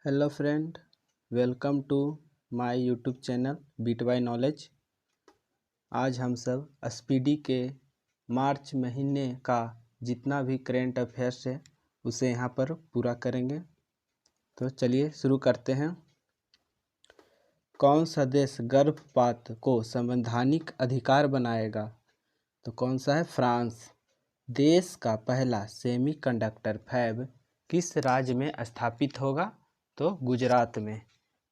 Hello friend, welcome to my YouTube channel Beat by Knowledge. आज हम सब speedy के मार्च महीने का जितना भी करेंट अफेयर्स है उसे यहाँ पर पूरा करेंगे। तो चलिए शुरू करते हैं। कौन सा देश गर्भपात को संवैधानिक अधिकार बनाएगा? तो कौन सा है? फ्रांस। देश का पहला सेमीकंडक्टर फैब किस राज्य में स्थापित होगा? तो गुजरात में।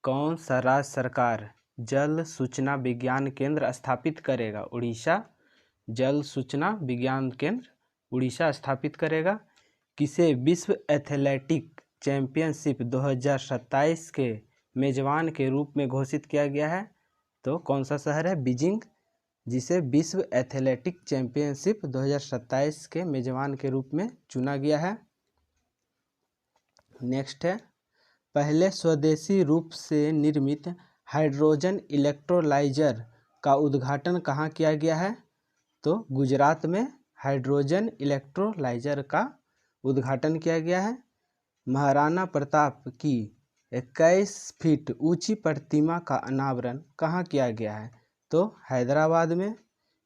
कौन सा राज्य सरकार जल सूचना विज्ञान केंद्र स्थापित करेगा? उड़ीसा। जल सूचना विज्ञान केंद्र उड़ीसा स्थापित करेगा। किसे विश्व एथलेटिक चैंपियनशिप 2027 के मेजबान के रूप में घोषित किया गया है? तो कौन सा शहर है? बीजिंग, जिसे विश्व एथलेटिक चैंपियनशिप 2027 के मेजबान के रूप में चुना गया है। नेक्स्ट है, पहले स्वदेशी रूप से निर्मित हाइड्रोजन इलेक्ट्रोलाइजर का उद्घाटन कहाँ किया गया है? तो गुजरात में हाइड्रोजन इलेक्ट्रोलाइजर का उद्घाटन किया गया है। महाराणा प्रताप की 21 फीट ऊंची प्रतिमा का अनावरण कहाँ किया गया है? तो हैदराबाद में।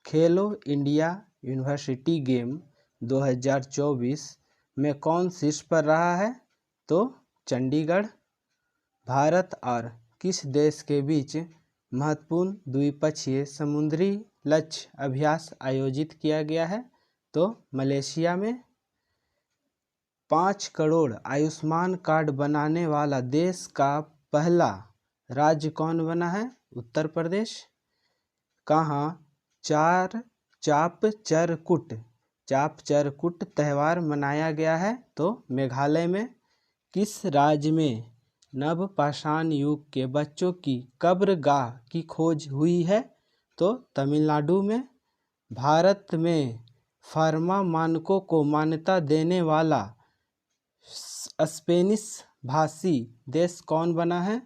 खेलो इंडिया यूनिवर्सिटी गेम 2024 में कौन शीर्ष पर रहा है? तो चंडीगढ़। भारत और किस देश के बीच महत्वपूर्ण द्विपक्षीय समुद्री लक्ष्य अभ्यास आयोजित किया गया है? तो मलेशिया में। 5 करोड़ आयुष्मान कार्ड बनाने वाला देश का पहला राज्य कौन बना है? उत्तर प्रदेश। कहाँ चापचरकुट त्यौहार मनाया गया है? तो मेघालय में। किस राज्य में नवपाषाण युग के बच्चों की कब्रगाह की खोज हुई है? तो तमिलनाडु में। भारत में फार्मा मानकों को मान्यता देने वाला स्पेनिश भाषी देश कौन बना है?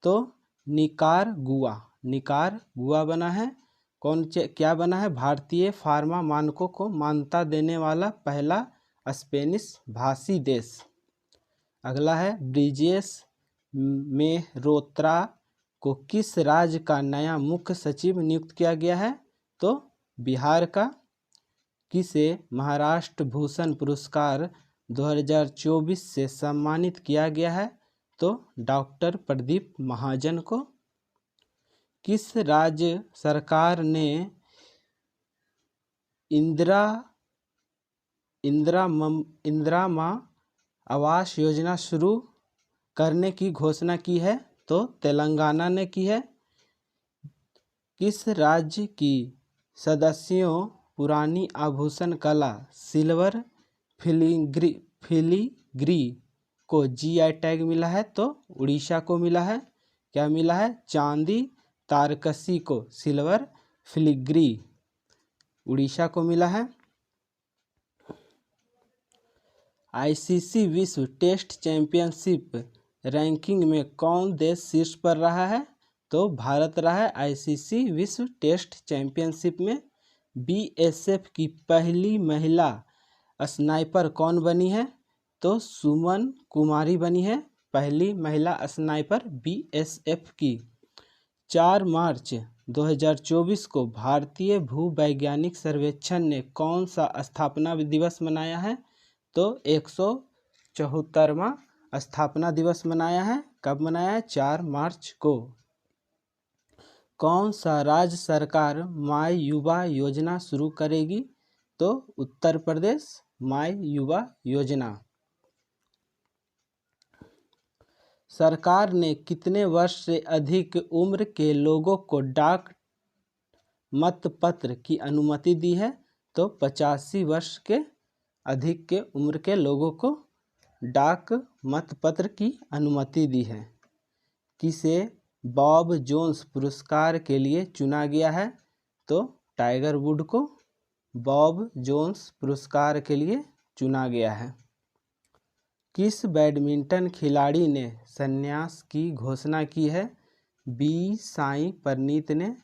तो निकारागुआ बना है। क्या बना है? भारतीय फार्मा मानकों को मान्यता देने वाला पहला स्पेनिश भाषी देश। अगला है, ब्रिजेश मेहरोत्रा को किस राज्य का नया मुख्य सचिव नियुक्त किया गया है? तो बिहार का। किसे महाराष्ट्र भूषण पुरस्कार 2024 से सम्मानित किया गया है? तो डॉक्टर प्रदीप महाजन को। किस राज्य सरकार ने इंदिरा आवास योजना शुरू करने की घोषणा की है? तो तेलंगाना ने की है। किस राज्य की सदस्यों पुरानी आभूषण कला सिल्वर फिलीग्री को जीआई टैग मिला है? तो उड़ीसा को मिला है। क्या मिला है? चांदी तारकसी को सिल्वर फिलीग्री उड़ीसा को मिला है। आईसीसी विश्व टेस्ट चैंपियनशिप रैंकिंग में कौन देश शीर्ष पर रहा है? तो भारत रहा है आईसीसी विश्व टेस्ट चैंपियनशिप में। बीएसएफ की पहली महिला स्नाइपर कौन बनी है? तो सुमन कुमारी बनी है पहली महिला स्नाइपर बीएसएफ की। 4 मार्च 2024 को भारतीय भूवैज्ञानिक सर्वेक्षण ने कौन सा स्थापना दिवस मनाया है? तो 174वां स्थापना दिवस मनाया है। कब मनाया है? 4 मार्च को। कौन सा राज्य सरकार माय युवा योजना शुरू करेगी? तो उत्तर प्रदेश माय युवा योजना। सरकार ने कितने वर्ष से अधिक उम्र के लोगों को डाक मतपत्र की अनुमति दी है? तो 85 वर्ष के अधिक के उम्र के लोगों को डाक मतपत्र की अनुमति दी है। किसे बॉब जोन्स पुरस्कार के लिए चुना गया है? तो टाइगर वुड को बॉब जोन्स पुरस्कार के लिए चुना गया है। किस बैडमिंटन खिलाड़ी ने संन्यास की घोषणा की है? बी साई प्रनीत ने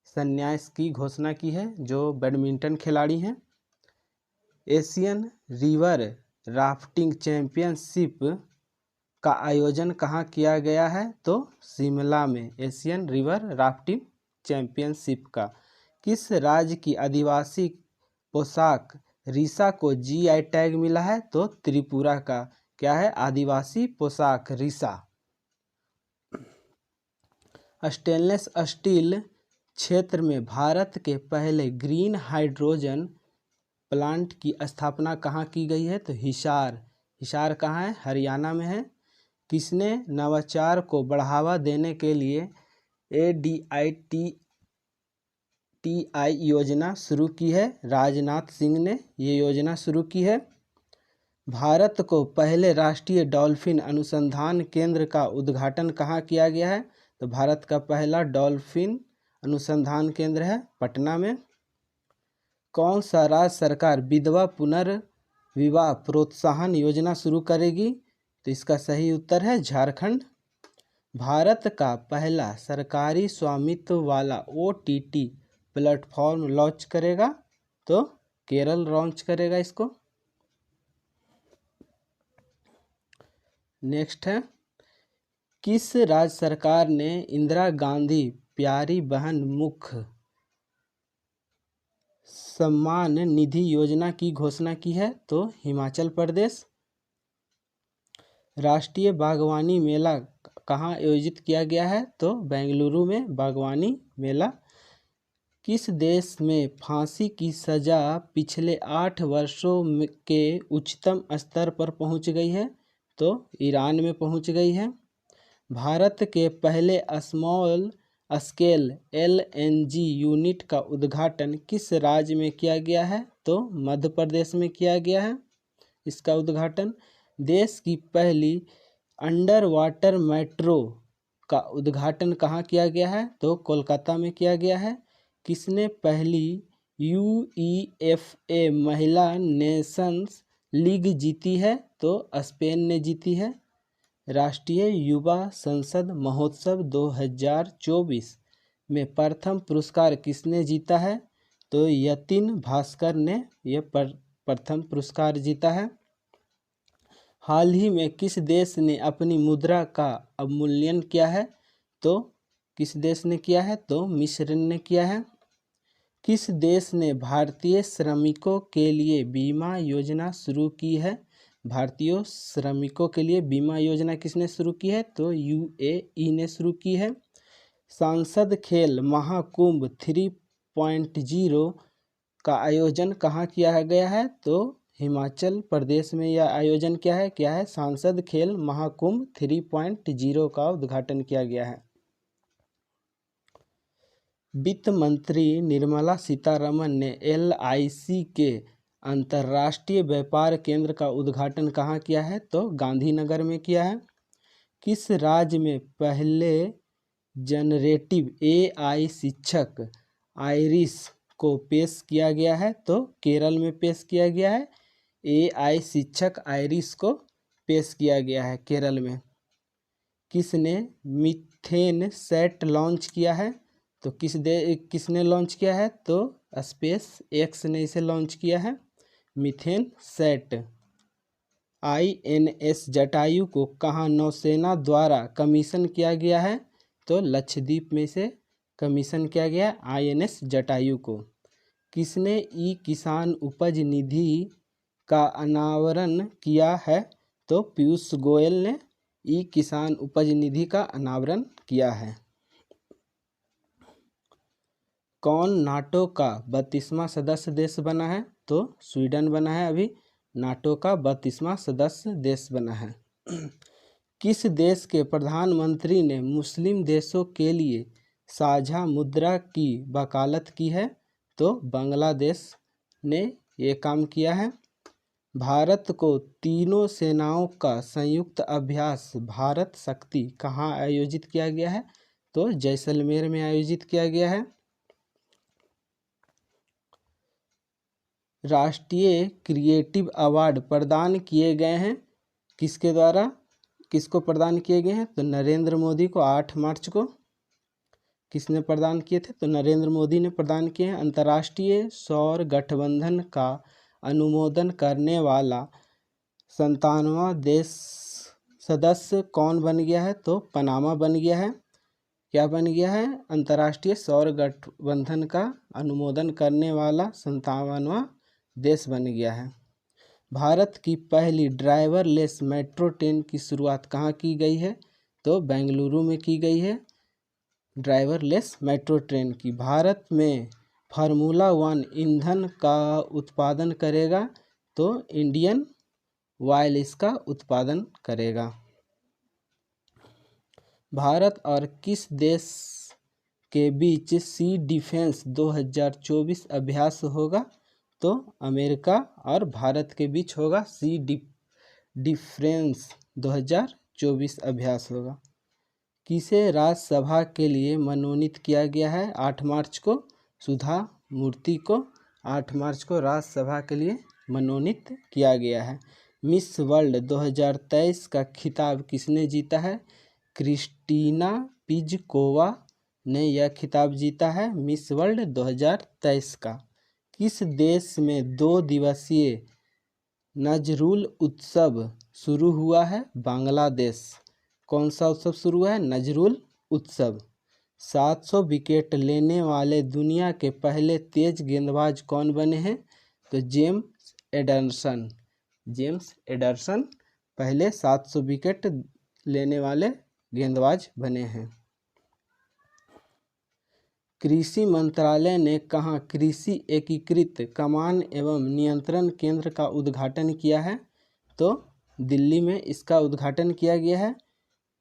संन्यास की घोषणा की है, जो बैडमिंटन खिलाड़ी हैं। एशियन रिवर राफ्टिंग चैंपियनशिप का आयोजन कहाँ किया गया है? तो शिमला में एशियन रिवर राफ्टिंग चैंपियनशिप का। किस राज्य की आदिवासी पोशाक रिसा को जीआई टैग मिला है? तो त्रिपुरा का क्या है? आदिवासी पोशाक रिसा। स्टेनलेस स्टील क्षेत्र में भारत के पहले ग्रीन हाइड्रोजन प्लांट की स्थापना कहाँ की गई है? तो हिसार कहाँ है? हरियाणा में है। किसने नवाचार को बढ़ावा देने के लिए ADITTI योजना शुरू की है? राजनाथ सिंह ने ये योजना शुरू की है। भारत को पहले राष्ट्रीय डॉल्फिन अनुसंधान केंद्र का उद्घाटन कहाँ किया गया है? तो भारत का पहला डॉल्फिन अनुसंधान केंद्र है पटना में। कौन सा राज्य सरकार विधवा पुनर्विवाह प्रोत्साहन योजना शुरू करेगी? तो इसका सही उत्तर है झारखंड। भारत का पहला सरकारी स्वामित्व वाला OTT प्लेटफॉर्म लॉन्च करेगा? तो केरल लॉन्च करेगा इसको। नेक्स्ट है, किस राज्य सरकार ने इंदिरा गांधी प्यारी बहन मुख्य सम्मान निधि योजना की घोषणा की है? तो हिमाचल प्रदेश। राष्ट्रीय बागवानी मेला कहाँ आयोजित किया गया है? तो बेंगलुरु में बागवानी मेला। किस देश में फांसी की सज़ा पिछले 8 वर्षों के उच्चतम स्तर पर पहुंच गई है? तो ईरान में पहुंच गई है। भारत के पहले स्मॉल स्केल LNG यूनिट का उद्घाटन किस राज्य में किया गया है? तो मध्य प्रदेश में किया गया है इसका उद्घाटन। देश की पहली अंडर वाटर मेट्रो का उद्घाटन कहाँ किया गया है? तो कोलकाता में किया गया है। किसने पहली UEFA महिला नेशंस लीग जीती है? तो स्पेन ने जीती है। राष्ट्रीय युवा संसद महोत्सव 2024 में प्रथम पुरस्कार किसने जीता है? तो यतिन भास्कर ने यह प्रथम पुरस्कार जीता है। हाल ही में किस देश ने अपनी मुद्रा का अवमूल्यन किया है? तो किस देश ने किया है? तो मिस्र ने किया है। किस देश ने भारतीय श्रमिकों के लिए बीमा योजना शुरू की है? भारतीय श्रमिकों के लिए बीमा योजना किसने शुरू की है? तो UAE ने शुरू की है। सांसद खेल महाकुंभ 3.0 का आयोजन कहाँ किया गया है? तो हिमाचल प्रदेश में यह आयोजन क्या है? सांसद खेल महाकुंभ 3.0 का उद्घाटन किया गया है। वित्त मंत्री निर्मला सीतारमण ने LIC के अंतर्राष्ट्रीय व्यापार केंद्र का उद्घाटन कहाँ किया है? तो गांधीनगर में किया है। किस राज्य में पहले जनरेटिव AI शिक्षक आइरिस को पेश किया गया है? तो केरल में पेश किया गया है। AI शिक्षक आइरिस को पेश किया गया है केरल में। किसने मीथेन सेट लॉन्च किया है? तो किसने लॉन्च किया है? तो SpaceX ने इसे लॉन्च किया है मीथेन सेट। INS जटायु को कहाँ नौसेना द्वारा कमीशन किया गया है? तो लक्षद्वीप में से कमीशन किया गया INS जटायु को। किसने ई किसान उपज निधि का अनावरण किया है? तो पीयूष गोयल ने ई किसान उपज निधि का अनावरण किया है। कौन नाटो का 32वां सदस्य देश बना है? तो स्वीडन बना है अभी नाटो का 32वां सदस्य देश बना है। किस देश के प्रधानमंत्री ने मुस्लिम देशों के लिए साझा मुद्रा की वकालत की है? तो बांग्लादेश ने ये काम किया है। भारत को तीनों सेनाओं का संयुक्त अभ्यास भारत शक्ति कहाँ आयोजित किया गया है? तो जैसलमेर में आयोजित किया गया है। राष्ट्रीय क्रिएटिव अवार्ड प्रदान किए गए हैं किसके द्वारा? किसको प्रदान किए गए हैं? तो नरेंद्र मोदी को 8 मार्च को। किसने प्रदान किए थे? तो नरेंद्र मोदी ने प्रदान किए हैं। अंतर्राष्ट्रीय सौर गठबंधन का अनुमोदन करने वाला 97वां सदस्य कौन बन गया है? तो पनामा बन गया है। क्या बन गया है? अंतर्राष्ट्रीय सौर गठबंधन का अनुमोदन करने वाला 57वां देश बन गया है। भारत की पहली ड्राइवरलेस मेट्रो ट्रेन की शुरुआत कहाँ की गई है? तो बेंगलुरु में की गई है ड्राइवरलेस मेट्रो ट्रेन की। भारत में फार्मूला 1 ईंधन का उत्पादन करेगा? तो इंडियन ऑयल इसका उत्पादन करेगा। भारत और किस देश के बीच सी डिफेंस 2024 अभ्यास होगा? तो अमेरिका और भारत के बीच होगा सी डिफेंस 2024 अभ्यास होगा। किसे राज्यसभा के लिए मनोनीत किया गया है 8 मार्च को? सुधा मूर्ति को 8 मार्च को राज्यसभा के लिए मनोनीत किया गया है। मिस वर्ल्ड 2023 का खिताब किसने जीता है? क्रिस्टीना पिजकोवा ने यह खिताब जीता है मिस वर्ल्ड 2023 का। किस देश में 2 दिवसीय नजरुल उत्सव शुरू हुआ है? बांग्लादेश। कौन सा उत्सव शुरू हुआ है? नजरुल उत्सव। 700 विकेट लेने वाले दुनिया के पहले तेज गेंदबाज कौन बने हैं? तो जेम्स एडरसन पहले 700 विकेट लेने वाले गेंदबाज बने हैं। कृषि मंत्रालय ने कहाँ कृषि एकीकृत कमान एवं नियंत्रण केंद्र का उद्घाटन किया है? तो दिल्ली में इसका उद्घाटन किया गया है।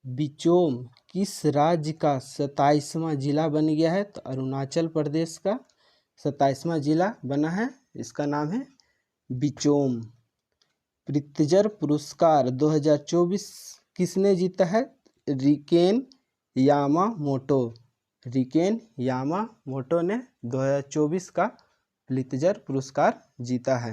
बिचोम किस राज्य का 27वां जिला बन गया है? तो अरुणाचल प्रदेश का 27वां जिला बना है, इसका नाम है बिचोम। प्रित्जर पुरस्कार 2024 किसने जीता है? रिकेन यामामोटो ने 2024 का प्रित्जर पुरस्कार जीता है।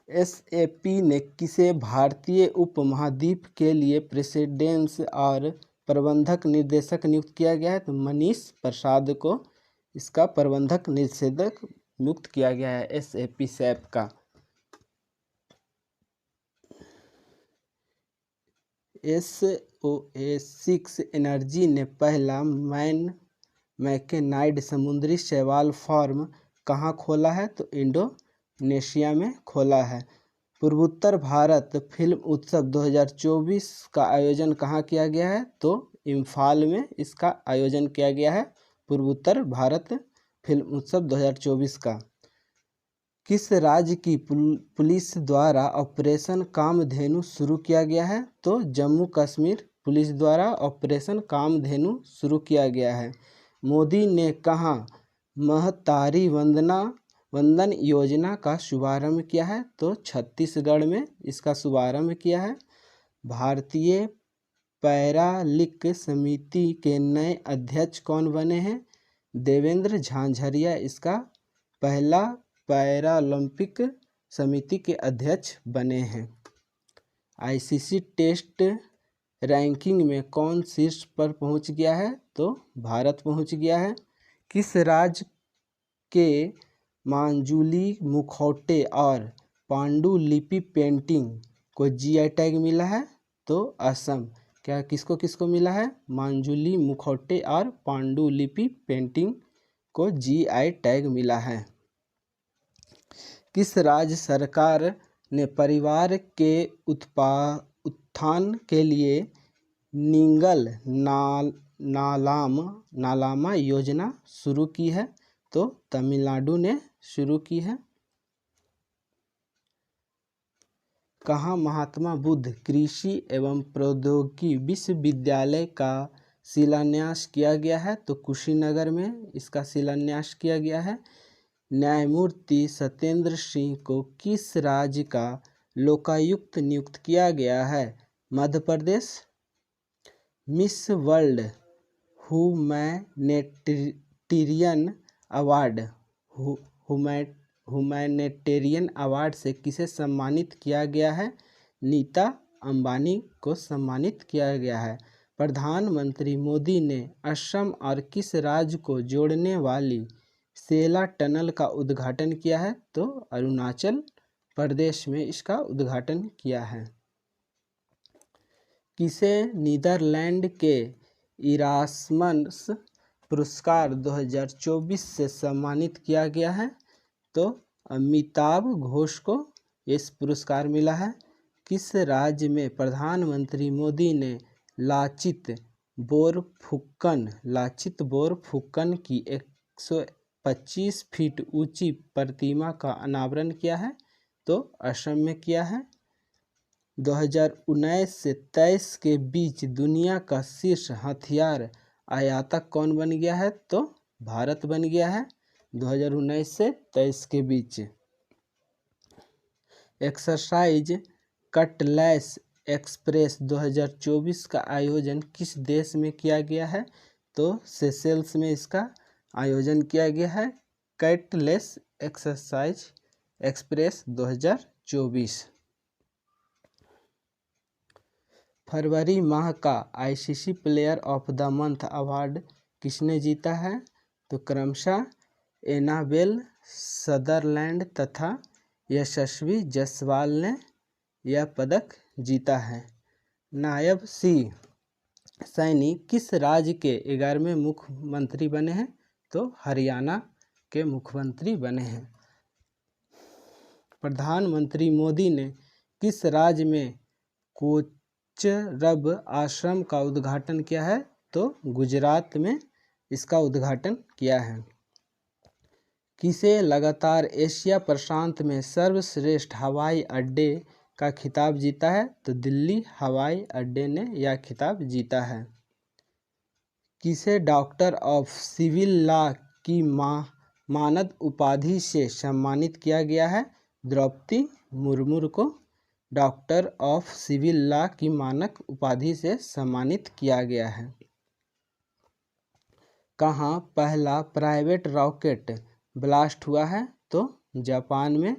एसएपी ने किसे भारतीय उपमहाद्वीप के लिए प्रेसिडेंट और प्रबंधक निर्देशक नियुक्त किया गया है? तो मनीष प्रसाद को इसका प्रबंधक निर्देशक नियुक्त किया गया है एसएपी सैप का। SOA6 एनर्जी ने पहला मैकेनाइड समुद्री शैवाल फार्म कहाँ खोला है? तो इंडोनेशिया में खोला है। पूर्वोत्तर भारत फिल्म उत्सव 2024 का आयोजन कहाँ किया गया है? तो इम्फाल में इसका आयोजन किया गया है पूर्वोत्तर भारत फिल्म उत्सव 2024 का। किस राज्य की पुलिस द्वारा ऑपरेशन कामधेनु शुरू किया गया है? तो जम्मू कश्मीर पुलिस द्वारा ऑपरेशन कामधेनु शुरू किया गया है। मोदी ने कहाँ महतारी वंदन योजना का शुभारंभ किया है? तो छत्तीसगढ़ में इसका शुभारंभ किया है। भारतीय पैरालिक समिति के नए अध्यक्ष कौन बने हैं? देवेंद्र झांझरिया इसका पहला पैरालंपिक समिति के अध्यक्ष बने हैं। आईसीसी टेस्ट रैंकिंग में कौन शीर्ष पर पहुंच गया है? तो भारत पहुंच गया है। किस राज्य के मांजुली मुखौटे और पांडुलिपि पेंटिंग को जीआई टैग मिला है? तो असम। क्या किसको किसको मिला है? मांजुली मुखौटे और पांडुलिपि पेंटिंग को जीआई टैग मिला है। किस राज्य सरकार ने परिवार के उत्थान के लिए निंगल नालामा योजना शुरू की है? तो तमिलनाडु ने शुरू की है। कहाँ महात्मा बुद्ध कृषि एवं प्रौद्योगिकी विश्वविद्यालय का शिलान्यास किया गया है? तो कुशीनगर में इसका शिलान्यास किया गया है। न्यायमूर्ति सत्येंद्र सिंह को किस राज्य का लोकायुक्त नियुक्त किया गया है? Madhya Pradesh. Miss world humanitarian award से किसे सम्मानित किया गया है? नीता अंबानी को सम्मानित किया गया है। प्रधानमंत्री मोदी ने असम और किस राज्य को जोड़ने वाली सेला टनल का उद्घाटन किया है? तो अरुणाचल प्रदेश में इसका उद्घाटन किया है। किसे नीदरलैंड के इरास्मस पुरस्कार 2024 से सम्मानित किया गया है? तो अमिताभ घोष को इस पुरस्कार मिला है। किस राज्य में प्रधानमंत्री मोदी ने लाचित बोरफुकन की 125 फीट ऊंची प्रतिमा का अनावरण किया है? तो असम में किया है। 2019 से 23 के बीच दुनिया का शीर्ष हथियार आयातक कौन बन गया है? तो भारत बन गया है 2019 से 23 के बीच। एक्सरसाइज कटलेस एक्सप्रेस 2024 का आयोजन किस देश में किया गया है? तो सेशेल्स में इसका आयोजन किया गया है। Cutlass exercise express 2024। फरवरी माह का ICC player of the month award किसने जीता है? तो क्रमशः एनाबेल सदरलैंड तथा यशस्वी जायसवाल ने यह पदक जीता है। नायब सिंह सैनी किस राज्य के 11वें मुख्यमंत्री बने हैं? तो हरियाणा के मुख्यमंत्री बने हैं। प्रधानमंत्री मोदी ने किस राज्य में कोचरब आश्रम का उद्घाटन किया है? तो गुजरात में इसका उद्घाटन किया है। किसे लगातार एशिया प्रशांत में सर्वश्रेष्ठ हवाई अड्डे का खिताब जीता है? तो दिल्ली हवाई अड्डे ने यह खिताब जीता है। किसे डॉक्टर ऑफ सिविल लॉ की मानद उपाधि से सम्मानित किया गया है? द्रौपदी मुर्मू को डॉक्टर ऑफ सिविल लॉ की मानक उपाधि से सम्मानित किया गया है। कहाँ पहला प्राइवेट रॉकेट ब्लास्ट हुआ है? तो जापान में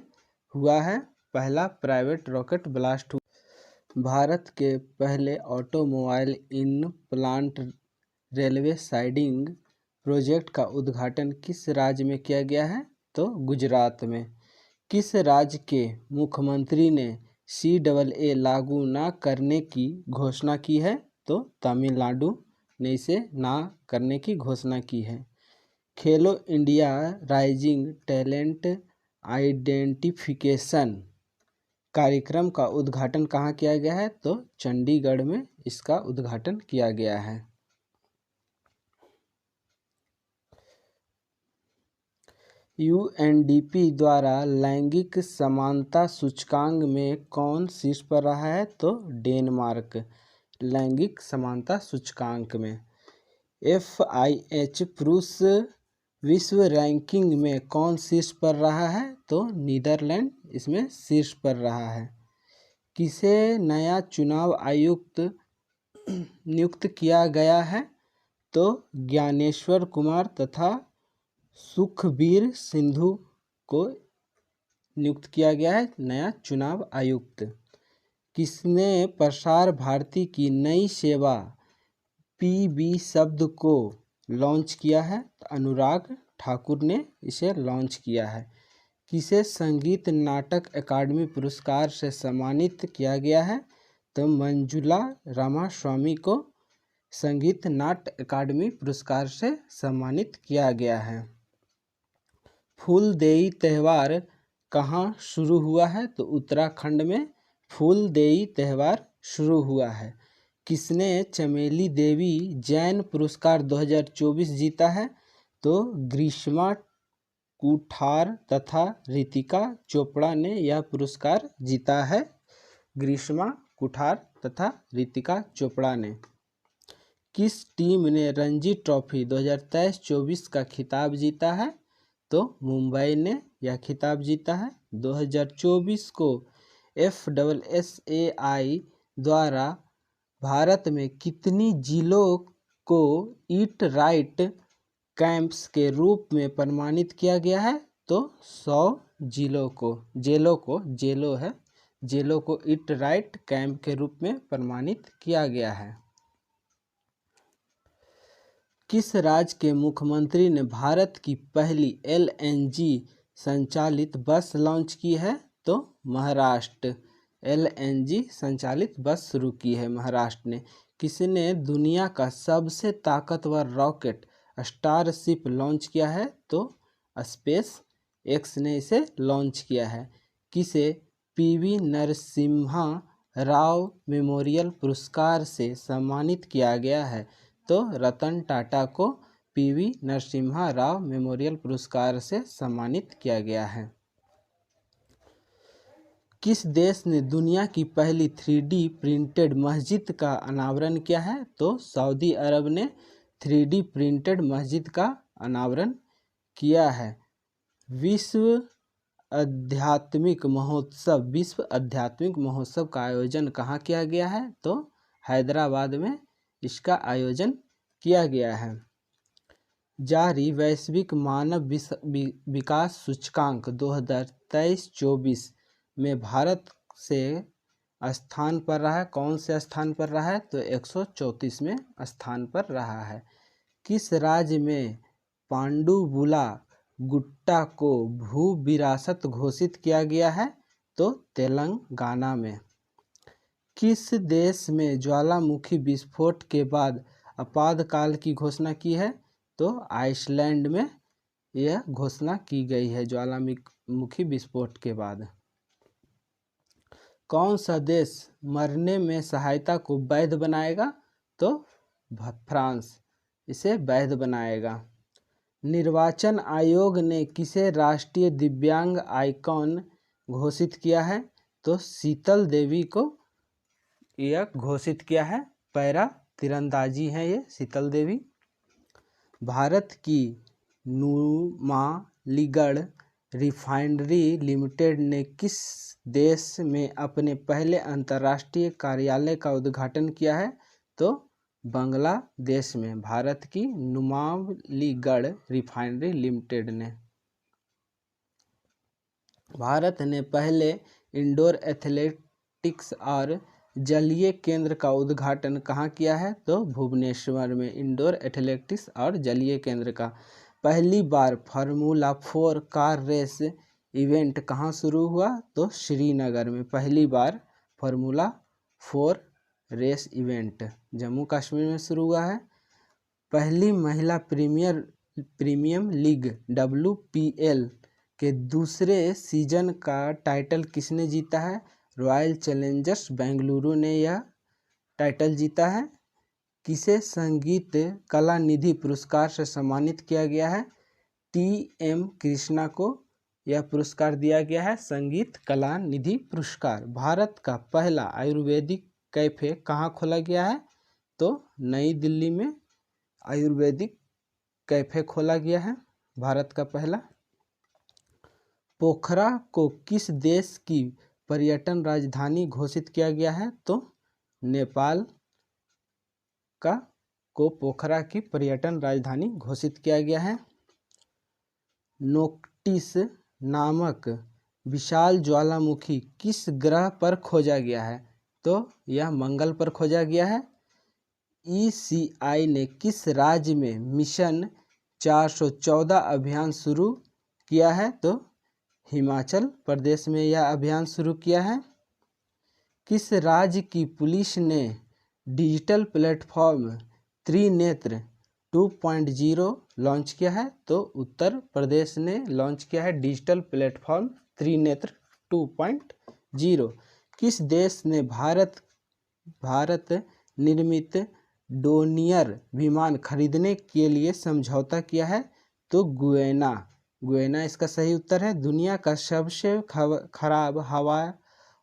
हुआ है पहला प्राइवेट रॉकेट ब्लास्ट हुआ। भारत के पहले automobile in plant railway siding project का उद्घाटन किस राज्य में किया गया है? तो गुजरात में। किस राज्य के मुख्यमंत्री ने CAA लागू न करने की घोषणा की है? तो तमिलनाडु ने इसे ना करने की घोषणा की है। खेलो इंडिया राइजिंग टैलेंट आइडेंटिफिकेशन कार्यक्रम का उद्घाटन कहाँ किया गया है? तो चंडीगढ़ में इसका उद्घाटन किया गया है। UNDP द्वारा लैंगिक समानता सूचकांक में कौन शीर्ष पर रहा है? तो डेनमार्क लैंगिक समानता सूचकांक में। FIH पुरुष विश्व रैंकिंग में कौन शीर्ष पर रहा है? तो नीदरलैंड इसमें शीर्ष पर रहा है। किसे नया चुनाव आयुक्त नियुक्त किया गया है? तो ज्ञानेश्वर कुमार तथा सुखबीर सिंधु को नियुक्त किया गया है नया चुनाव आयुक्त। किसने प्रसार भारती की नई सेवा PB शब्द को लॉन्च किया है? अनुराग ठाकुर ने इसे लॉन्च किया है। किसे संगीत नाटक अकादमी पुरस्कार से सम्मानित किया गया है? तो मंजुला रामास्वामी को संगीत नाट्य अकादमी पुरस्कार से सम्मानित किया गया है। फूलदेई त्यौहार कहाँ शुरू हुआ है? तो उत्तराखंड में फूलदेई त्यौहार शुरू हुआ है। किसने चमेली देवी जैन पुरस्कार 2024 जीता है? तो ग्रीष्मा कुठार तथा रितिका चोपड़ा ने यह पुरस्कार जीता है। ग्रीष्मा कुठार तथा रितिका चोपड़ा ने। किस टीम ने रणजी ट्रॉफी 2023-24 का खिताब जीता है? तो मुंबई ने यह खिताब जीता है। 2024 को FSSAI द्वारा भारत में कितनी जिलों को ईट राइट कैंप्स के रूप में प्रमाणित किया गया है? तो 100 जेलों को ईट राइट कैंप के रूप में प्रमाणित किया गया है। किस राज्य के मुख्यमंत्री ने भारत की पहली LNG संचालित बस लॉन्च की है? तो महाराष्ट्र। LNG संचालित बस शुरू की है महाराष्ट्र ने। किसने दुनिया का सबसे ताकतवर रॉकेट स्टारशिप लॉन्च किया है? तो स्पेस एक्स ने इसे लॉन्च किया है। किसे PV नरसिम्हा राव मेमोरियल पुरस्कार से सम्मानित किया गया है? तो रतन टाटा को PV नरसिम्हा राव मेमोरियल पुरस्कार से सम्मानित किया गया है। किस देश ने दुनिया की पहली 3D प्रिंटेड मस्जिद का अनावरण किया है? तो सऊदी अरब ने 3D प्रिंटेड मस्जिद का अनावरण किया है। विश्व आध्यात्मिक महोत्सव का आयोजन कहाँ किया गया है? तो हैदराबाद में इसका आयोजन किया गया है। जारी वैश्विक मानव विकास सूचकांक 2023-24 में भारत से स्थान पर रहा है। कौन से स्थान पर रहा है? तो 134वें स्थान पर रहा है। किस राज्य में पांडुबुला गुट्टा को भू विरासत घोषित किया गया है? तो तेलंगाना में। किस देश में ज्वालामुखी विस्फोट के बाद आपातकाल की घोषणा की है? तो आइसलैंड में यह घोषणा की गई है ज्वालामुखी विस्फोट के बाद। कौन सा देश मरने में सहायता को वैध बनाएगा? तो फ्रांस इसे वैध बनाएगा। निर्वाचन आयोग ने किसे राष्ट्रीय दिव्यांग आइकॉन घोषित किया है? तो शीतल देवी को यह घोषित किया है। पैरा तीरंदाजी है ये शीतल देवी। भारत की नुमालीगढ़ रिफाइनरी लिमिटेड ने किस देश में अपने पहले अंतर्राष्ट्रीय कार्यालय का उद्घाटन किया है? तो बांग्लादेश में भारत की नुमालीगढ़ रिफाइनरी लिमिटेड ने। भारत ने पहले इंडोर एथलेटिक्स और जलीय केंद्र का उद्घाटन कहाँ किया है? तो भुवनेश्वर में इंडोर एथलेटिक्स और जलीय केंद्र का। पहली बार फार्मूला 4 कार रेस इवेंट कहाँ शुरू हुआ? तो श्रीनगर में पहली बार formula 4 race event Jammu Kashmir में शुरू हुआ है। पहली महिला प्रीमियम लीग WPL के दूसरे सीजन का टाइटल किसने जीता है? रॉयल चैलेंजर्स बेंगलुरु ने यह टाइटल जीता है। किसे संगीत कला निधि पुरस्कार से सम्मानित किया गया है? TM कृष्णा को यह पुरस्कार दिया गया है, संगीत कला निधि पुरस्कार। भारत का पहला आयुर्वेदिक कैफे कहाँ खोला गया है? तो नई दिल्ली में आयुर्वेदिक कैफे खोला गया है भारत का पहला। पोखरा को किस देश की पर्यटन राजधानी घोषित किया गया है? तो नेपाल को पोखरा की पर्यटन राजधानी घोषित किया गया है। नोक्टिस नामक विशाल ज्वालामुखी किस ग्रह पर खोजा गया है? तो यह मंगल पर खोजा गया है। ECI ने किस राज्य में मिशन 414 अभियान शुरू किया है? तो हिमाचल प्रदेश में यह अभियान शुरू किया है। किस राज्य की पुलिस ने डिजिटल प्लेटफॉर्म त्रिनेत्र 2.0 लॉन्च किया है? तो उत्तर प्रदेश ने लॉन्च किया है डिजिटल प्लेटफॉर्म त्रिनेत्र 2.0। किस देश ने भारत निर्मित डोनियर विमान खरीदने के लिए समझौता किया है? तो गुयाना इसका सही उत्तर है। दुनिया का सबसे खराब हवा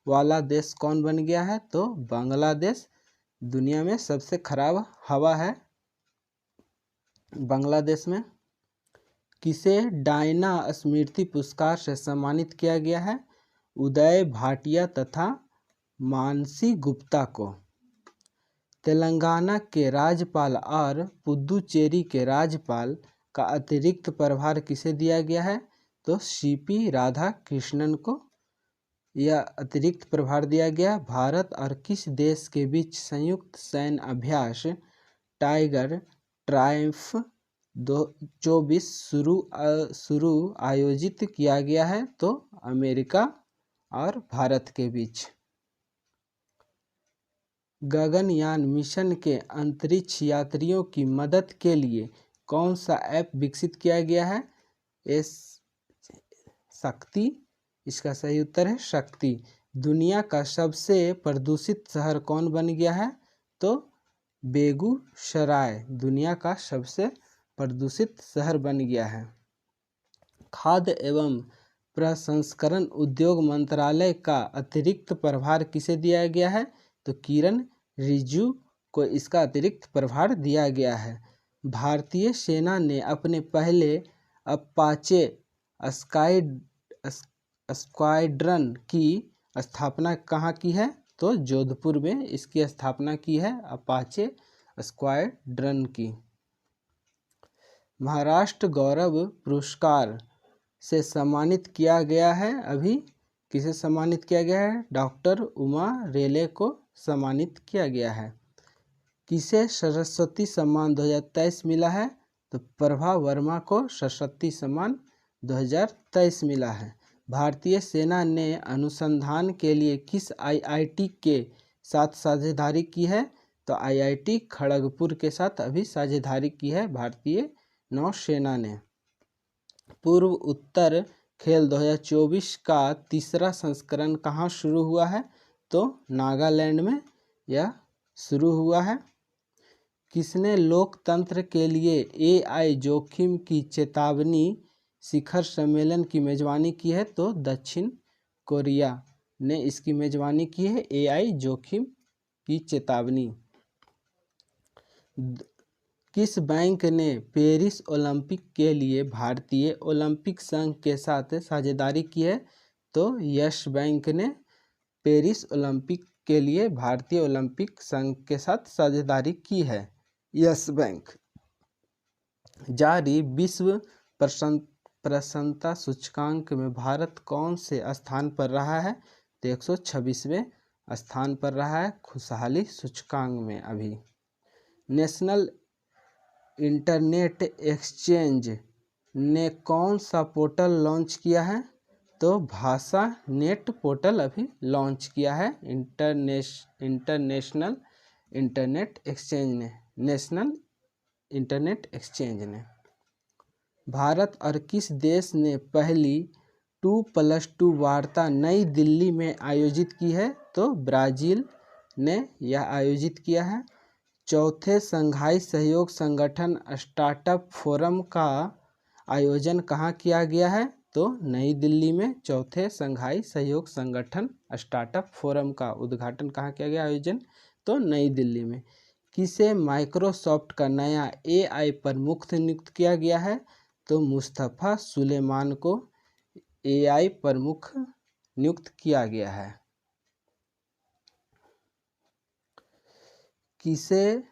वाला देश कौन बन गया है? तो बांग्लादेश दुनिया में सबसे खराब हवा है बांग्लादेश में। किसे डायना स्मृति पुरस्कार से सम्मानित किया गया है? उदय भाटिया तथा मानसी गुप्ता को। तेलंगाना के राज्यपाल और पुदुचेरी के राज्यपाल का अतिरिक्त प्रभार किसे दिया गया है? तो CP राधाकृष्णन को यह अतिरिक्त प्रभार दिया गया। भारत और किस देश के बीच संयुक्त सैन्य अभ्यास टाइगर ट्रायम्फ 24 शुरू आयोजित किया गया है? तो अमेरिका और भारत के बीच। गगनयान मिशन के अंतरिक्ष यात्रियों की मदद के लिए कौन सा ऐप विकसित किया गया है? शक्ति, इसका सही उत्तर है शक्ति। दुनिया का सबसे प्रदूषित शहर कौन बन गया है? तो बेगूसराय दुनिया का सबसे प्रदूषित शहर बन गया है। खाद्य एवं प्रसंस्करण उद्योग मंत्रालय का अतिरिक्त प्रभार किसे दिया गया है? तो किरण रिजिजू को इसका अतिरिक्त प्रभार दिया गया है। भारतीय सेना ने अपने पहले अपाचे स्क्वाड्रन की स्थापना कहाँ की है? तो जोधपुर में इसकी स्थापना की है अपाचे स्क्वाड्रन की। महाराष्ट्र गौरव पुरस्कार से सम्मानित किया गया है। अभी किसे सम्मानित किया गया है? डॉक्टर उमा रेले को सम्मानित किया गया है। किसे सरस्वती सम्मान 2023 मिला है? तो प्रभा वर्मा को सरस्वती सम्मान 2023 मिला है। भारतीय सेना ने अनुसंधान के लिए किस आईआईटी के साथ साझेदारी की है? तो आईआईटी खड़गपुर के साथ अभी साझेदारी की है भारतीय नौसेना ने। पूर्व उत्तर खेल 2024 का तीसरा संस्करण कहाँ शुरू हुआ है? तो नागालैंड में यह शुरू हुआ है। किसने लोकतंत्र के लिए एआई जोखिम की चेतावनी शिखर सम्मेलन की मेजबानी की है? तो दक्षिण कोरिया ने इसकी मेजबानी की है एआई जोखिम की चेतावनी। किस बैंक ने पेरिस ओलंपिक के लिए भारतीय ओलंपिक संघ के साथ साझेदारी की है? तो यस बैंक ने पेरिस ओलंपिक के लिए भारतीय ओलंपिक संघ के साथ साझेदारी की है यस बैंक। जारी विश्व प्रसन्नता सूचकांक में भारत कौन से स्थान पर रहा है? तो 126वें स्थान पर रहा है खुशहाली सूचकांक में। अभी नेशनल इंटरनेट एक्सचेंज ने कौन सा पोर्टल लॉन्च किया है? तो भाषा नेट पोर्टल अभी लॉन्च किया है इंटरनेशनल इंटरनेट एक्सचेंज ने, नेशनल इंटरनेट एक्सचेंज ने। भारत और किस देश ने पहली 2+2 वार्ता नई दिल्ली में आयोजित की है? तो ब्राज़ील ने यह आयोजित किया है। चौथे संघाई सहयोग संगठन स्टार्टअप फोरम का आयोजन कहाँ किया गया है? तो नई दिल्ली में चौथे संघाई सहयोग संगठन स्टार्टअप फोरम का उद्घाटन कहाँ किया गया आयोजन? तो नई दिल्ली में। किसे माइक्रोसॉफ्ट का नया एआई प्रमुख नियुक्त किया गया है? तो मुस्तफ़ा सुलेमान को एआई प्रमुख नियुक्त किया गया है। किसे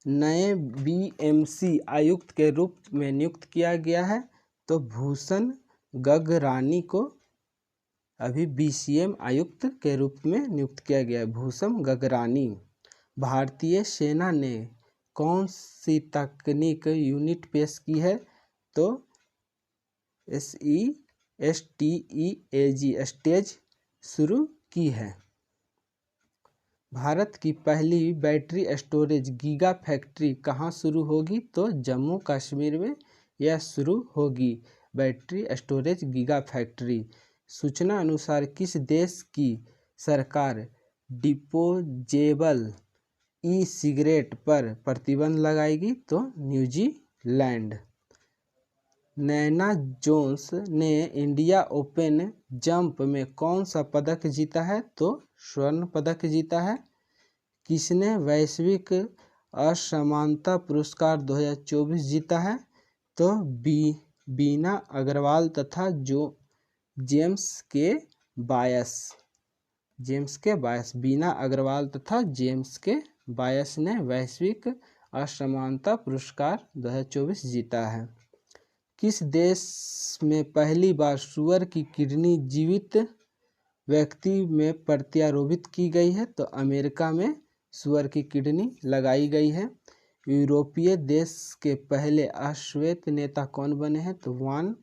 नए बीएमसी आयुक्त के रूप में नियुक्त किया गया है? तो भूषण गगरानी को अभी बीसीएम आयुक्त के रूप में नियुक्त किया गया है भूषण गगरानी। भारतीय सेना ने कौन सी तकनीक यूनिट पेश की है? तो SESTEAG स्टेज शुरू की है। भारत की पहली बैटरी स्टोरेज गीगा फैक्ट्री कहाँ शुरू होगी? तो जम्मू कश्मीर में यह शुरू होगी बैटरी स्टोरेज गीगा फैक्ट्री। सूचना अनुसार किस देश की सरकार डिस्पोजेबल ई सिगरेट पर प्रतिबंध लगाएगी? तो न्यूजीलैंड। नैना जोन्स ने इंडिया ओपन जंप में कौन सा पदक जीता है? तो स्वर्ण पदक जीता है। किसने वैश्विक असमानता पुरस्कार 2024 जीता है? तो बीना अग्रवाल तथा जेम्स के बायस बीना अग्रवाल तथा जेम्स के बायस ने वैश्विक असमानता पुरस्कार 2024 जीता है। किस देश में पहली बार सुअर की किडनी जीवित व्यक्ति में प्रत्यारोपित की गई है? तो अमेरिका में सुअर की किडनी लगाई गई है। यूरोपीय देश के पहले अश्वेत नेता कौन बने हैं? तो वान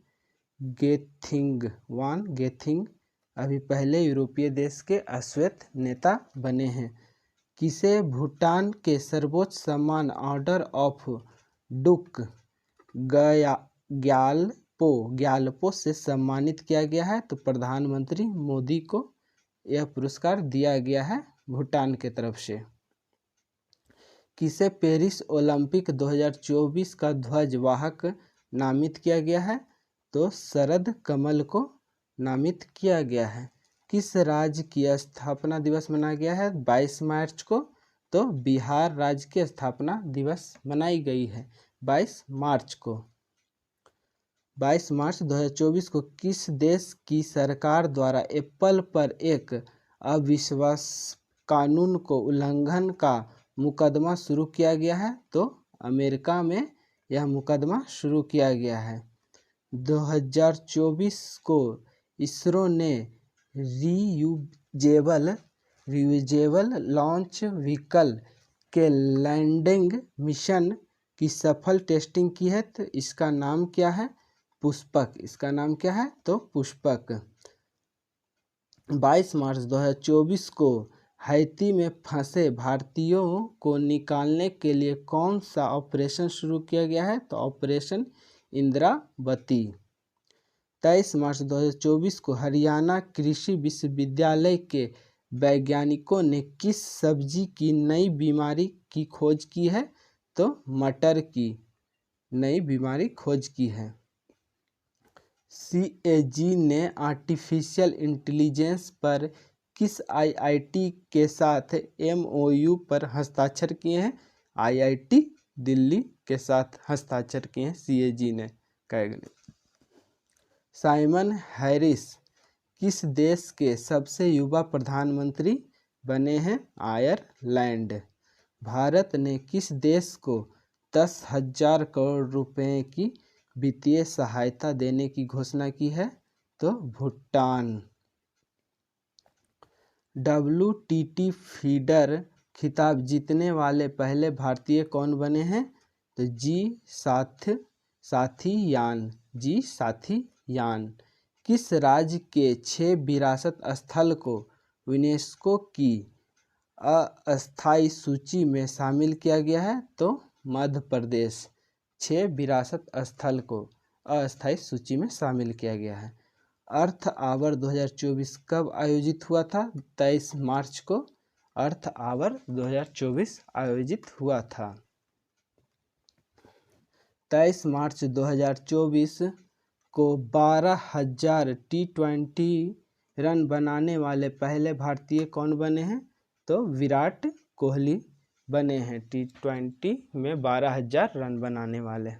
गेथिंग अभी पहले यूरोपीय देश के अश्वेत नेता बने हैं। किसे भूटान के सर्वोच्च सम्मान ऑर्डर ऑफ डुक ग्यालपो से सम्मानित किया गया है? तो प्रधानमंत्री मोदी को यह पुरस्कार दिया गया है भूटान के तरफ से। किसे पेरिस ओलंपिक 2024 का ध्वज वाहक नामित किया गया है? तो शरद कमल को नामित किया गया है। किस राज्य की स्थापना दिवस मनाया गया है 22 मार्च को? तो बिहार राज्य की स्थापना दिवस मनाई गई है 22 मार्च को। 22 मार्च 2024 को किस देश की सरकार द्वारा एप्पल पर एक अविश्वास कानून को उल्लंघन का मुकदमा शुरू किया गया है? तो अमेरिका में यह मुकदमा शुरू किया गया है। 2024 को इसरो ने रियूजेबल लॉन्च व्हीकल के लैंडिंग मिशन की सफल टेस्टिंग की है। तो इसका नाम क्या है? पुष्पक। इसका नाम क्या है? तो पुष्पक। 22 मार्च 2024 को हैती में फंसे भारतीयों को निकालने के लिए कौन सा ऑपरेशन शुरू किया गया है? तो ऑपरेशन इंद्रावती। 23 मार्च 2024 को हरियाणा कृषि विश्वविद्यालय के वैज्ञानिकों ने किस सब्जी की नई बीमारी की खोज की है? तो मटर की नई बीमारी खोज की है। CAG ने आर्टिफिशियल इंटेलिजेंस पर किस IIT के साथ MOU पर हस्ताक्षर किए हैं? IIT दिल्ली के साथ हस्ताक्षर किए हैं CAG ने। साइमन हैरिस किस देश के सबसे युवा प्रधानमंत्री बने हैं? आयरलैंड। भारत ने किस देश को 10,000 करोड़ रुपए की वित्तीय सहायता देने की घोषणा की है? तो भूटान। WTT फीडर खिताब जीतने वाले पहले भारतीय कौन बने हैं? तो जी साथीयान। किस राज्य के 6 विरासत स्थल को यूनेस्को की अस्थायी सूची में शामिल किया गया है? तो मध्य प्रदेश। 6 विरासत स्थल को अस्थायी सूची में शामिल किया गया है। अर्थ आवर 2024 कब आयोजित हुआ था? 23 मार्च को अर्थ आवर 2024 आयोजित हुआ था। 23 मार्च 2024 को 12,000 T20 रन बनाने वाले पहले भारतीय कौन बने हैं? तो विराट कोहली बने हैं T20 में 12,000 रन बनाने वाले।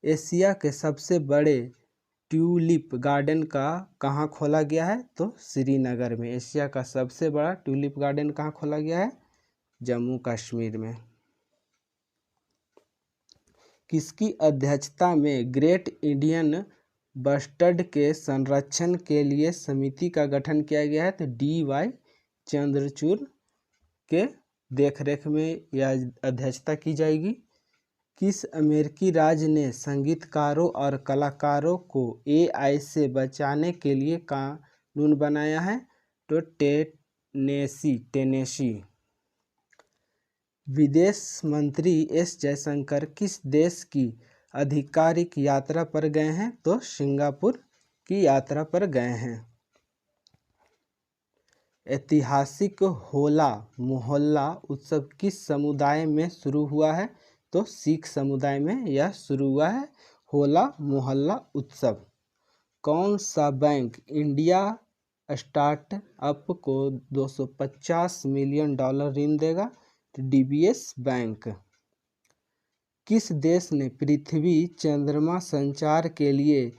एशिया के सबसे बड़े ट्यूलिप गार्डन का कहाँ खोला गया है? तो श्रीनगर में। एशिया का सबसे बड़ा ट्यूलिप गार्डन कहाँ खोला गया है? जम्मू कश्मीर में। किसकी अध्यक्षता में ग्रेट इंडियन बस्टर्ड के संरक्षण के लिए समिति का गठन किया गया है? तो DY चंद्रचूड़ के देखरेख में यह अध्यक्षता की जाएगी। किस अमेरिकी राज्य ने संगीतकारों और कलाकारों को AI से बचाने के लिए कानून बनाया है? तो टेनेसी। विदेश मंत्री S जयशंकर किस देश की आधिकारिक यात्रा पर गए हैं? तो सिंगापुर की यात्रा पर गए हैं। ऐतिहासिक होला मोहल्ला उत्सव किस समुदाय में शुरू हुआ है? तो सिख समुदाय में यह शुरू हुआ है होला मोहल्ला उत्सव। कौन सा बैंक इंडिया स्टार्टअप को $250 मिलियन ऋण देगा? तो DBS बैंक। किस देश ने पृथ्वी चंद्रमा संचार के लिए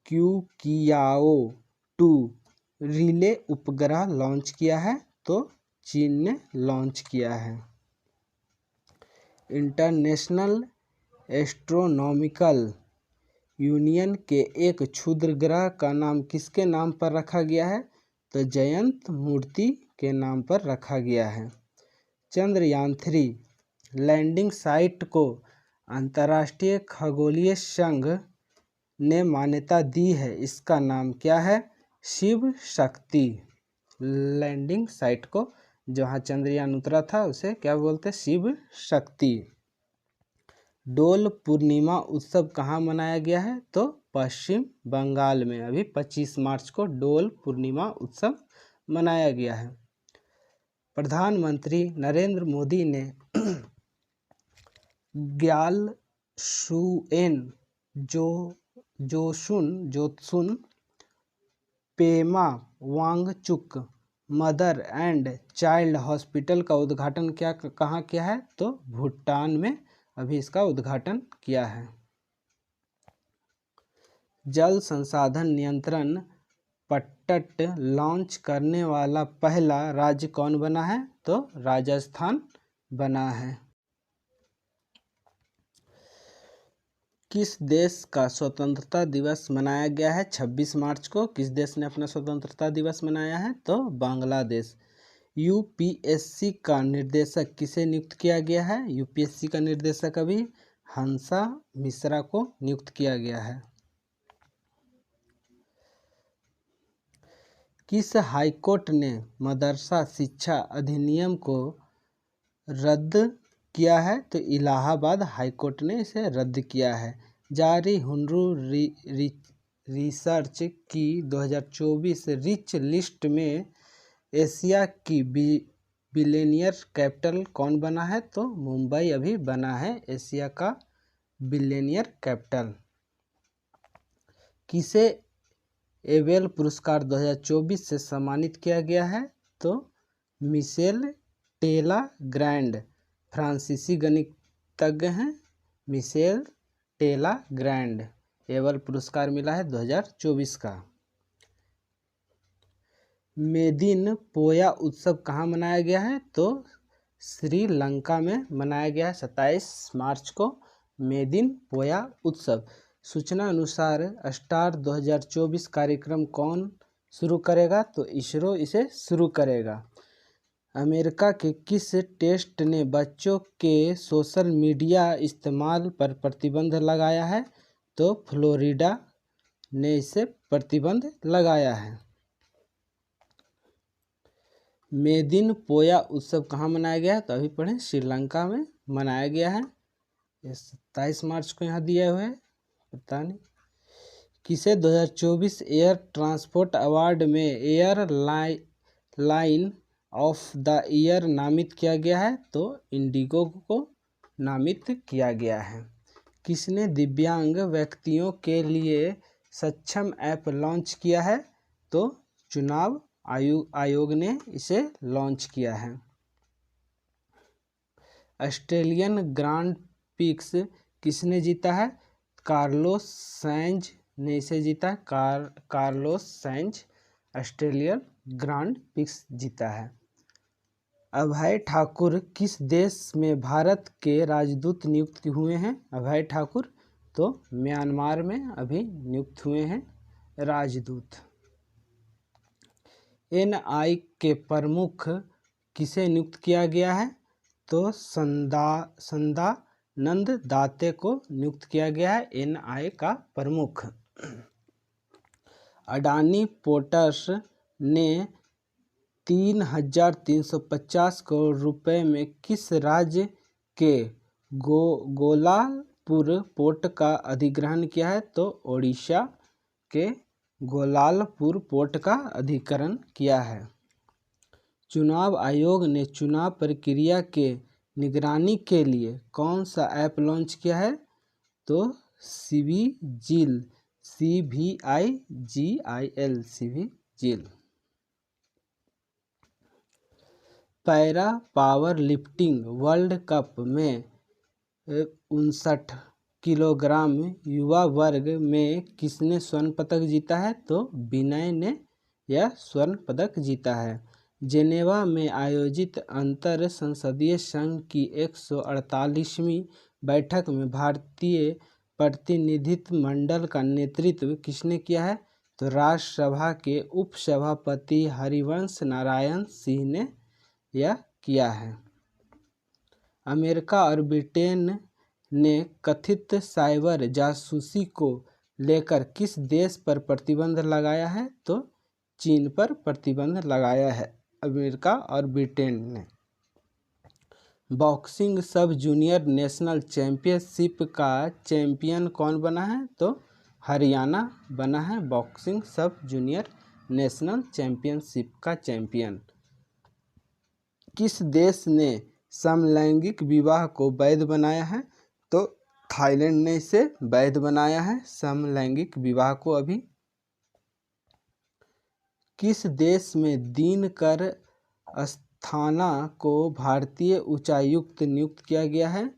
Qqiao 2 रिले उपग्रह लॉन्च किया है? तो चीन ने लॉन्च किया है। इंटरनेशनल एस्ट्रोनॉमिकल यूनियन के एक क्षुद्र ग्रह का नाम किसके नाम पर रखा गया है? तो जयंत मूर्ति के नाम पर रखा गया है। चंद्रयान 3 लैंडिंग साइट को अंतर्राष्ट्रीय खगोलीय संघ ने मान्यता दी है, इसका नाम क्या है? शिव शक्ति लैंडिंग साइट को, जहाँ चंद्रयान उतरा था उसे क्या बोलते हैं? शिव शक्ति। डोल पूर्णिमा उत्सव कहाँ मनाया गया है? तो पश्चिम बंगाल में अभी 25 मार्च को डोल पूर्णिमा उत्सव मनाया गया है। प्रधानमंत्री नरेंद्र मोदी ने Gyaltsuen Jetsun Pema Wangchuck mother and child hospital का उद्घाटन कहाँ किया है? तो भूटान में अभी इसका उद्घाटन किया है। जल संसाधन नियंत्रण पट्ट लॉन्च करने वाला पहला राज्य कौन बना है? तो राजस्थान बना है। किस देश का स्वतंत्रता दिवस मनाया गया है 26 मार्च को? किस देश ने अपना स्वतंत्रता दिवस मनाया है? तो बांग्लादेश। यूपीएससी का निर्देशक किसे नियुक्त किया गया है? यूपीएससी का निर्देशक अभी हंसा मिश्रा को नियुक्त किया गया है। किस हाईकोर्ट ने मदरसा शिक्षा अधिनियम को रद्द किया है? तो इलाहाबाद हाईकोर्ट ने इसे रद्द किया है। जारी हुनरू रिसर्च की 2024 रिच लिस्ट में एशिया की बिलियनियर कैपिटल कौन बना है? तो मुंबई अभी बना है एशिया का बिलियनियर कैपिटल। किसे एबेल पुरस्कार 2024 से सम्मानित किया गया है? तो मिशेल टेला ग्रैंड, फ्रांसीसी गणितज्ञ हैं मिशेल टेला ग्रैंड, एबेल पुरस्कार मिला है 2024 का। मेदिन पोया उत्सव कहाँ मनाया गया है? तो श्रीलंका में मनाया गया है 27 मार्च को मेदिन पोया उत्सव। सूचना अनुसार स्टार 2024 कार्यक्रम कौन शुरू करेगा? तो इसरो इसे शुरू करेगा। अमेरिका के किस टेस्ट ने बच्चों के सोशल मीडिया इस्तेमाल पर प्रतिबंध लगाया है? तो फ्लोरिडा ने इसे प्रतिबंध लगाया है। मेदिन पोया उत्सव कहाँ मनाया गया है? तो अभी पढ़ें, श्रीलंका में मनाया गया है। 27 मार्च को यहाँ दिया हुआ है, पता नहीं। किसे 2024 एयर ट्रांसपोर्ट अवार्ड में air line of the year नामित किया गया है? तो इंडिगो को नामित किया गया है। किसने दिव्यांग व्यक्तियों के लिए सक्षम ऐप लॉन्च किया है? तो चुनाव आयोग ने इसे लॉन्च किया है। ऑस्ट्रेलियन ग्रांड पिक्स किसने जीता है? कार्लोस सैंज ने इसे जीता। Carlos Sainz Australian Grand Prix जीता है। अभय ठाकुर किस देश में भारत के राजदूत नियुक्त हुए हैं? अभय ठाकुर तो म्यांमार में अभी नियुक्त हुए हैं राजदूत। एनआई के प्रमुख किसे नियुक्त किया गया है? तो संदानंद दाते को नियुक्त किया गया है एनआई का प्रमुख। अडानी पोर्ट्स ने 3,350 करोड़ रुपए में किस राज्य के गोलालपुर पोर्ट का अधिग्रहण किया है? तो ओडिशा के गोलालपुर पोर्ट का अधिग्रहण किया है। चुनाव आयोग ने चुनाव प्रक्रिया के निगरानी के लिए कौन सा ऐप लॉन्च किया है? तो cVIGIL, CVIGIL, cVIGIL. Para power lifting world cup में 59 किलोग्राम युवा वर्ग में किसने स्वर्ण पदक जीता है? तो विनय ने यह स्वर्ण पदक जीता है। जेनेवा में आयोजित अंतर संसदीय संघ की 148वीं बैठक में भारतीय प्रतिनिधित्व मंडल का नेतृत्व किसने किया है? तो राज्यसभा के उपसभापति हरिवंश नारायण सिंह ने यह किया है। अमेरिका और ब्रिटेन ने कथित साइबर जासूसी को लेकर किस देश पर प्रतिबंध लगाया है? तो चीन पर प्रतिबंध लगाया है, अमेरिका और ब्रिटेन ने। बॉक्सिंग सब जूनियर नेशनल चैंपियनशिप का चैंपियन कौन बना है? तो हरियाणा बना है बॉक्सिंग सब जूनियर नेशनल चैंपियनशिप का चैंपियन। किस देश ने समलैंगिक विवाह को वैध बनाया है? तो थाईलैंड ने इसे वैध बनाया है समलैंगिक विवाह को अभी। किस देश में दिनकर अस्थाना को भारतीय उच्चायुक्त नियुक्त किया गया है?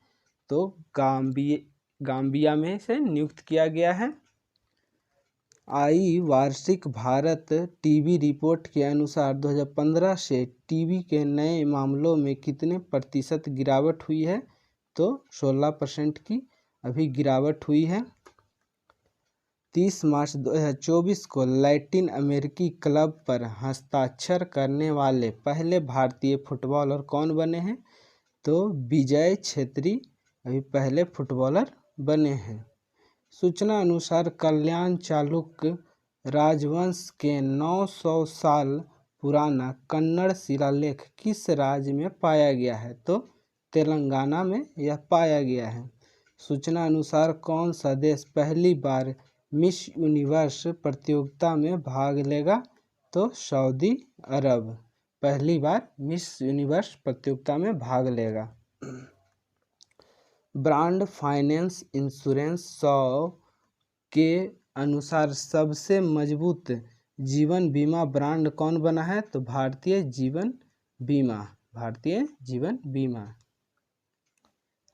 तो गाम्बिया में से नियुक्त किया गया है। वार्षिक भारत टीबी रिपोर्ट के अनुसार 2015 से टीबी के नए मामलों में कितने प्रतिशत गिरावट हुई है? तो 16% की अभी गिरावट हुई है। 30 मार्च 2024 को लैटिन अमेरिकी क्लब पर हस्ताक्षर करने वाले पहले भारतीय फुटबॉलर कौन बने हैं? तो विजय छेत्री अभी पहले फुटबॉलर बने हैं। सूचना अनुसार कल्याण चालुक्य राजवंश के 900 साल पुराना कन्नड़ शिलालेख किस राज्य में पाया गया है? तो तेलंगाना में यह पाया गया है। सूचना अनुसार कौन सा देश पहली बार मिस यूनिवर्स प्रतियोगिता में भाग लेगा? तो सऊदी अरब पहली बार मिस यूनिवर्स प्रतियोगिता में भाग लेगा। ब्रांड फाइनेंस इंश्योरेंस 100 के अनुसार सबसे मजबूत जीवन बीमा ब्रांड कौन बना है? तो भारतीय जीवन बीमा। भारतीय जीवन बीमा।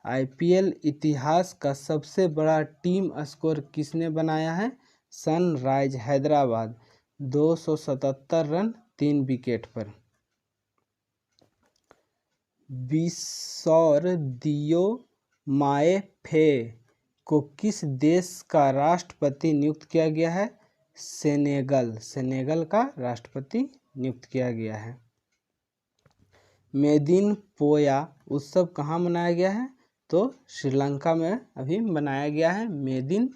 आईपीएल इतिहास का सबसे बड़ा टीम स्कोर किसने बनाया है? सनराइज हैदराबाद 277 रन 3 विकेट पर। बिसौर दियो माएफे को किस देश का राष्ट्रपति नियुक्त किया गया है? सेनेगल का राष्ट्रपति नियुक्त किया गया है। मेदिन पोया उत्सव कहाँ मनाया गया है? तो श्रीलंका में अभी मनाया गया है मेदिन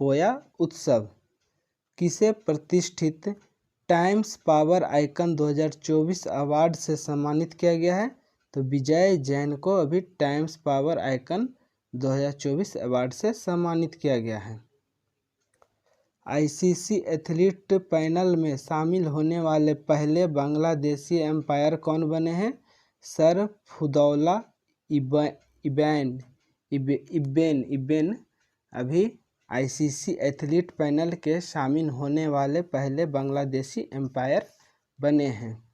पोया उत्सव। किसे प्रतिष्ठित टाइम्स पावर आइकन 2024 अवार्ड से सम्मानित किया गया है? तो विजय जैन को अभी टाइम्स पावर आइकन 2024 अवार्ड से सम्मानित किया गया है। आईसीसी एथलीट पैनल में शामिल होने वाले पहले बांग्लादेशी एम्पायर कौन बने हैं? सरफुदौला इब्बेन अभी आईसीसी एथलीट पैनल के शामिल होने वाले पहले बांग्लादेशी एम्पायर बने हैं।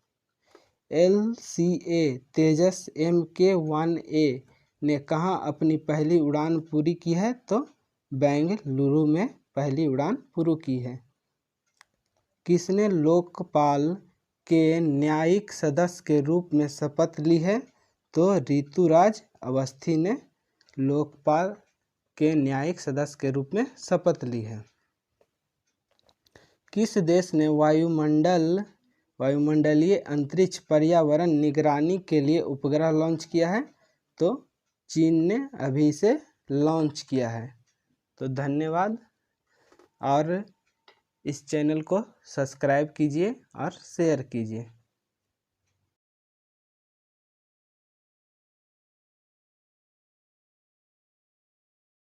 LCA तेजस MK1A ने कहाँ अपनी पहली उड़ान पूरी की है? तो बेंगलुरु में पहली उड़ान पूरी की है। किसने लोकपाल के न्यायिक सदस्य के रूप में शपथ ली है? तो ऋतुराज अवस्थी ने लोकपाल के न्यायिक सदस्य के रूप में शपथ ली है। किस देश ने वायुमंडलीय अंतरिक्ष पर्यावरण निगरानी के लिए उपग्रह लॉन्च किया है? तो चीन ने अभी इसे लॉन्च किया है। तो धन्यवाद और इस चैनल को सब्सक्राइब कीजिए और शेयर कीजिए।